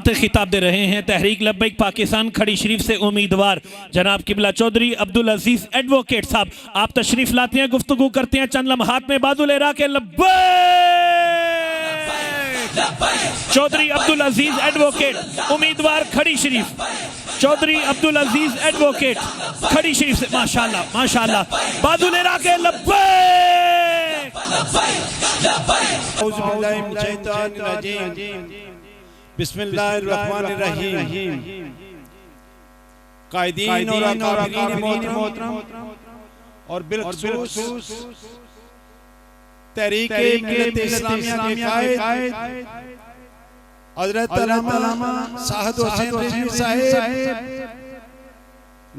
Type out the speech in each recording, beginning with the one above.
फतेह खिताब दे रहे हैं तहरीक लब्बैक पाकिस्तान खड़ी शरीफ से उम्मीदवार जनाब किबला चौधरी अब्दुल अजीज एडवोकेट साहब। आप तशरीफ लाते हैं, गुफ्तगू करते हैं, चंद लम्हात में बादुल इरा के लब्बैक। चौधरी अब्दुल अजीज एडवोकेट उम्मीदवार खड़ी शरीफ, चौधरी अब्दुल अजीज एडवोकेट खड़ी शरीफ से माशाल्लाह माशाल्लाह बादुल इरा के लब्बैक। बिस्मिल्लाहिर्रहमानिर्रहीम। कायदीन और अकाबिरीन मोहतरम और बिलखुसूस तहरीक इस्लामिया के कायद हज़रत अल्लामा साहद हुसैन रिजवी साहब,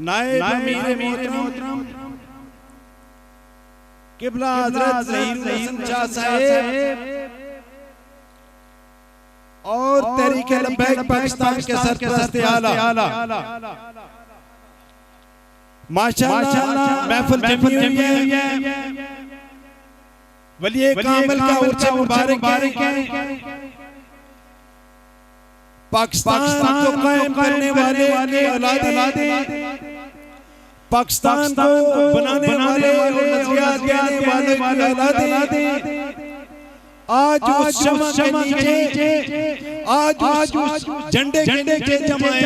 नायब अमीर मोहतरम किबला हज़रत ज़हीरुल हसन शाह साहब और तहरीक लब्बैक पाकिस्तान के सरपरस्त आला माशाअल्लाह महफिल जमी हुई है। वली कामिल का उर्स मुबारक है। पाकिस्तान को कायम करने वाले औलादे, पाकिस्तान को बनाने वाले और नज़रियात देने वाले औलादे आज उस शमा के नीचे, आज उस झंडे के नीचे जमाए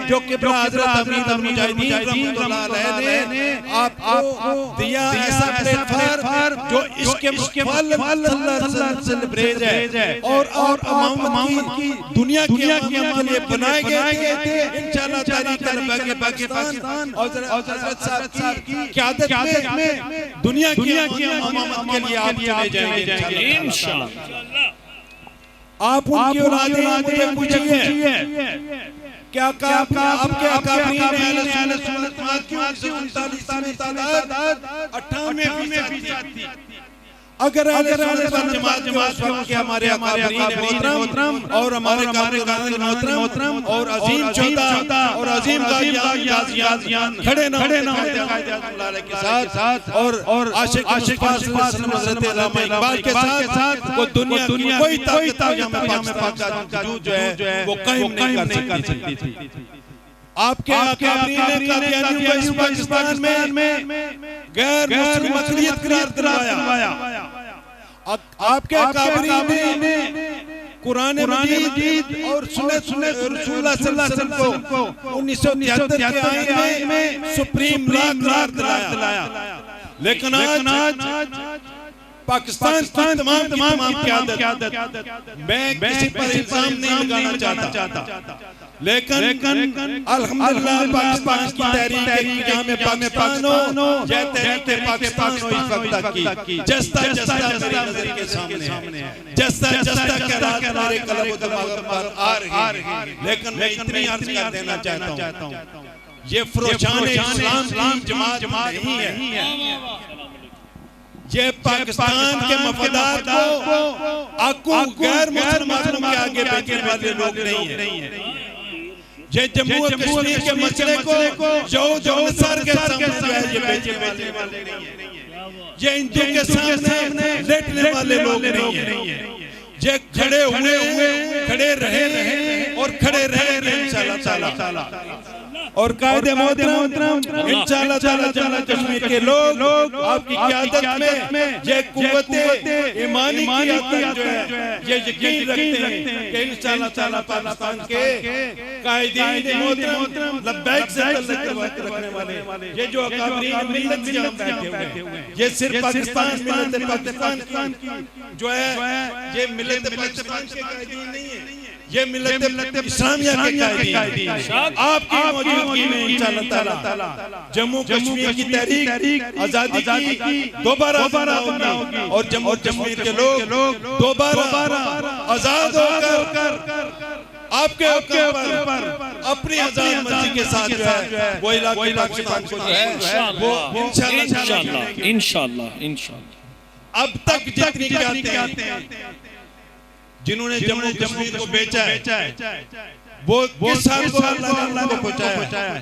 जो कि हज़रत अमीर मुजाहिदीन रहमतुल्लाह अलैह ने आपको दिया ऐसा प्लेटफार्म जो इसके सेलिब्रेट है और अमम की दुनिया के लिए बनाए गए थे। इंशाअल्लाह तहरीक लब्बैक पाकिस्तान और हज़रत साहब की क़यादत में दुनिया की अमम के लिए आप चले जाएंगे इंशाअल्लाह। आप उनकी औलादे मुझे पूछिए क्या आपके अकाबरीन अहले सुन्नत वल जमात की 39 में तादाद 98% थी। अगर अहले सुन्नत वल जमात के हमारे अकाबरीन मोहतरम और हमारे कारकुनान मोहतरम और अजीम चौधा और अजीम गाजियान खड़े ना होते कायदे के साथ और आशिक हज़रत अल्लामा इकबाल के साथ वो दुनिया कोई ताकत पाकिस्तान का वजूद जो है वो कायम नहीं कर सकती थी। आपके अकाबरीन ने कादियानियों को पाकिस्तान में गैर मुस्लिम अक़लियत करार दिलवाया। आपके अकाबरीन ने कुरान मजीद और सुन्नत रसूलुल्लाह सल्लल्लाहु अलैहि वसल्लम को 1973 के आईन में सुप्रीम लॉ करार दिलाया। लेकिन आज पाकिस्तान की तमाम क़यादत मैं किसी पर इल्जाम नहीं लगाना चाहता, लेकिन अल्हम्दुलिल्लाह पाकिस्तान की तहरीक में पाकिस्तान हो या तहरीक पाकिस्तान हो इस वक्त की जस्ता मेरी नज़र के सामने है, जस्ता करार हमारे कल्ब व दिमाग पर आ रही है। लेकिन मैं इतनी अर्ज कर देना चाहता हूँ, ये फरोशान इस्लाम की जमात नहीं है। ये पाकिस्तान के मफादात को आकू गैर मुसलमानों के आगे बेचने वाले लोग नहीं है। ये जम्मू और कश्मीर के मसले को जो मिस्र के सामने जो है ये बेचने वाले नहीं है। ये हिंदू के सामने लेटने वाले लोग नहीं है। ये खड़े रहे और खड़े रहे इंशाअल्लाह ताला। और कायदे मोहतरम इंशाअल्लाह ताला जम्मू कश्मीर के लोग आपकी क़यादत में ये कुव्वते ईमानी की आदत जो है ये यकीन रखते हैं कि इंशाअल्लाह ताला पाकिस्तान के कायदीन मोहतरम लब्बैक से ताल्लुक़ रखने वाले ये जो अकाबरीन मिल्लत से हम बैठे हुए हैं, ये सिर्फ पाकिस्तान मिल्लत पाकिस्तान की जो है ये मिल्लत पाकिस्तान के कायदीन नहीं है, ये मिल्लत इस्लामिया के कायदीन। आपकी मौजूदगी में इंशाअल्लाह ताला जम्मू कश्मीर की तहरीक आजादी की दोबारा होगी और जम्मू कश्मीर के लोग दोबारा आजाद होकर आपके ऊपर अपनी आजाद मर्जी के साथ जो है वो इलाके पाकिस्तान को जो है वो इंशाअल्लाह। अब तक जितनी आते हैं जिन्होंने जम्मू कश्मीर को बेचा है वो किस हाल को अल्लाह को पहुंचाया है।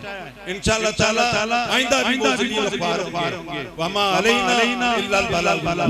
इंशाअल्लाह ताला आइंदा भी वो ज़िले पार होंगे। वमा अलैना इल्लल बलाग।